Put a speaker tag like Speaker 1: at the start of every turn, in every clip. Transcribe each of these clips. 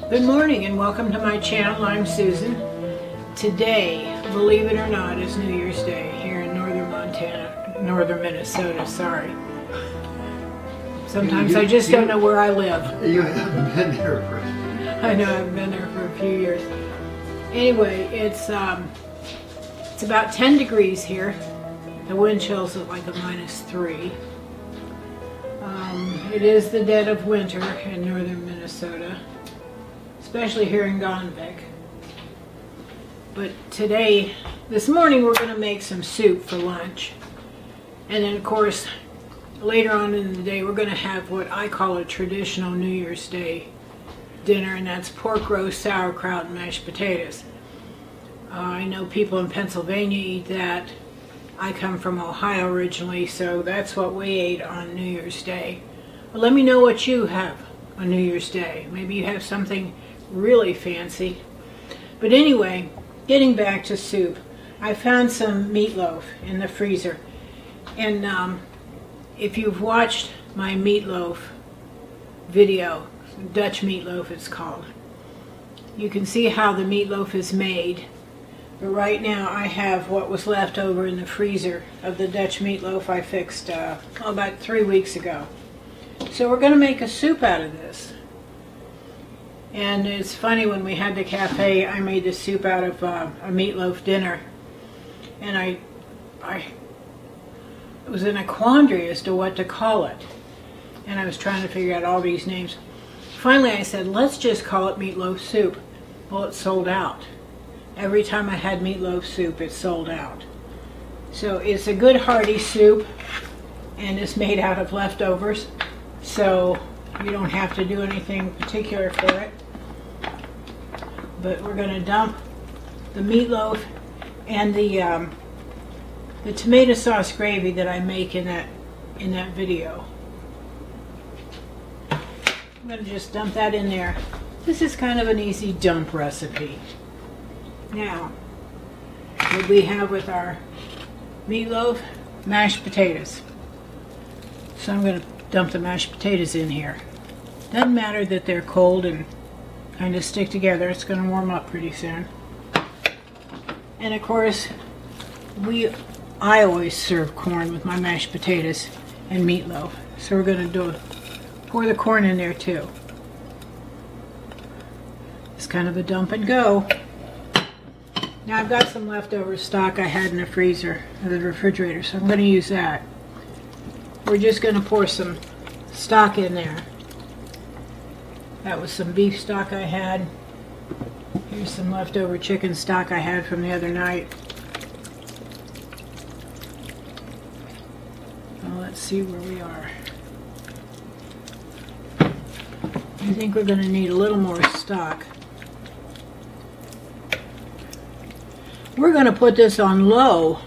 Speaker 1: Good morning and welcome to my channel. I'm Susan. Today, believe it or not, is New Year's Day here in northern Minnesota, sorry. Sometimes I just don't know where I live.
Speaker 2: You haven't been here for...
Speaker 1: I know, I've been there for a few years. Anyway, it's about 10 degrees here. The wind chill's at like a -3. It is the dead of winter in northern Minnesota, especially here in Gonvik. But this morning we're going to make some soup for lunch. And then of course, later on in the day we're going to have what I call a traditional New Year's Day dinner, and that's pork roast, sauerkraut, and mashed potatoes. I know people in Pennsylvania eat that. I come from Ohio originally, so that's what we ate on New Year's Day. But let me know what you have on New Year's Day. Maybe you have something really fancy. But anyway, getting back to soup, I found some meatloaf in the freezer. And if you've watched my meatloaf video, Dutch meatloaf it's called, you can see how the meatloaf is made. But right now I have what was left over in the freezer of the Dutch meatloaf I fixed about 3 weeks ago. So we're going to make a soup out of this. And it's funny, when we had the cafe, I made the soup out of a meatloaf dinner. And I was in a quandary as to what to call it. And I was trying to figure out all these names. Finally I said, let's just call it meatloaf soup. Well, it sold out. Every time I had meatloaf soup, it sold out. So it's a good hearty soup, and it's made out of leftovers. So you don't have to do anything particular for it. But we're going to dump the meatloaf and the tomato sauce gravy that I make in that video. I'm going to just dump that in there. This is kind of an easy dump recipe. Now, what we have with our meatloaf? Mashed potatoes. So I'm going to dump the mashed potatoes in here. Doesn't matter that they're cold and kind of stick together. It's going to warm up pretty soon. And of course, I always serve corn with my mashed potatoes and meatloaf. So we're going to pour the corn in there too. It's kind of a dump and go. Now I've got some leftover stock I had in the freezer, or the refrigerator, so I'm going to use that. We're just going to pour some stock in there. That was some beef stock I had. Here's some leftover chicken stock I had from the other night. Well, let's see where we are. I think we're going to need a little more stock. We're going to put this on low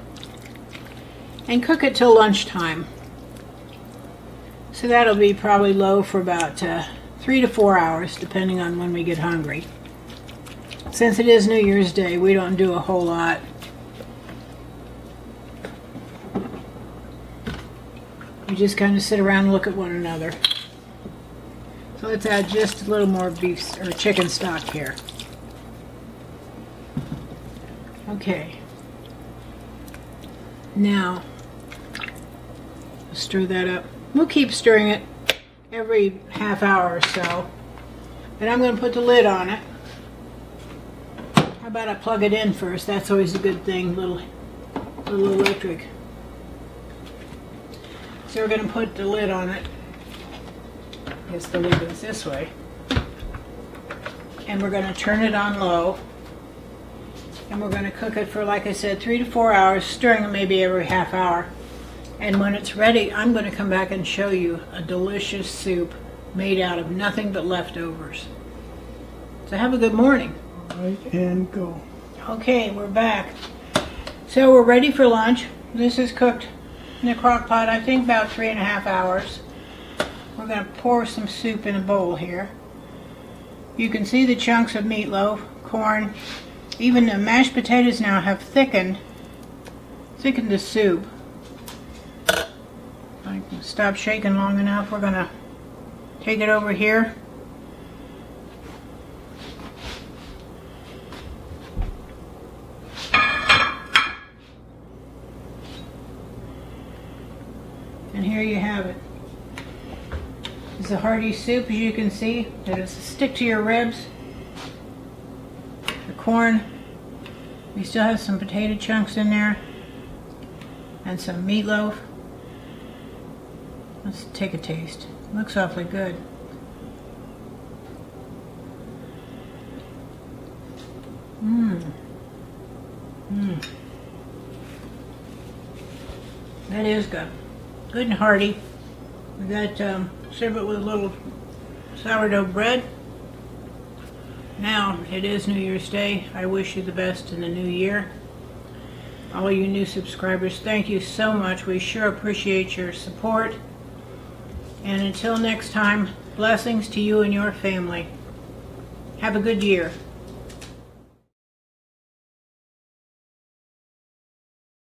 Speaker 1: and cook it till lunchtime. So that'll be probably low for about 3 to 4 hours, depending on when we get hungry. Since it is New Year's Day, we don't do a whole lot. We just kind of sit around and look at one another. So let's add just a little more beef or chicken stock here. Okay, now stir that up. We'll keep stirring it every half hour or so. And I'm going to put the lid on it. How about I plug it in first? That's always a good thing, little electric. So we're going to put the lid on it. I guess the lid goes this way. And we're going to turn it on low. And we're going to cook it for, like I said, 3 to 4 hours, stirring it maybe every half hour. And when it's ready, I'm going to come back and show you a delicious soup made out of nothing but leftovers. So have a good morning.
Speaker 2: All right, and go.
Speaker 1: Okay, we're back. So we're ready for lunch. This is cooked in a crock pot, I think about 3.5 hours. We're going to pour some soup in a bowl here. You can see the chunks of meatloaf, corn. Even the mashed potatoes now have thickened the soup. I can stop shaking long enough. We're going to take it over here. It's a hearty soup, as you can see. It'll stick to your ribs. The corn. We still have some potato chunks in there. And some meatloaf. Let's take a taste. Looks awfully good. That is good. Good and hearty. We got serve it with a little sourdough bread. Now, it is New Year's Day. I wish you the best in the new year. All you new subscribers, thank you so much. We sure appreciate your support. And until next time, blessings to you and your family. Have a good year.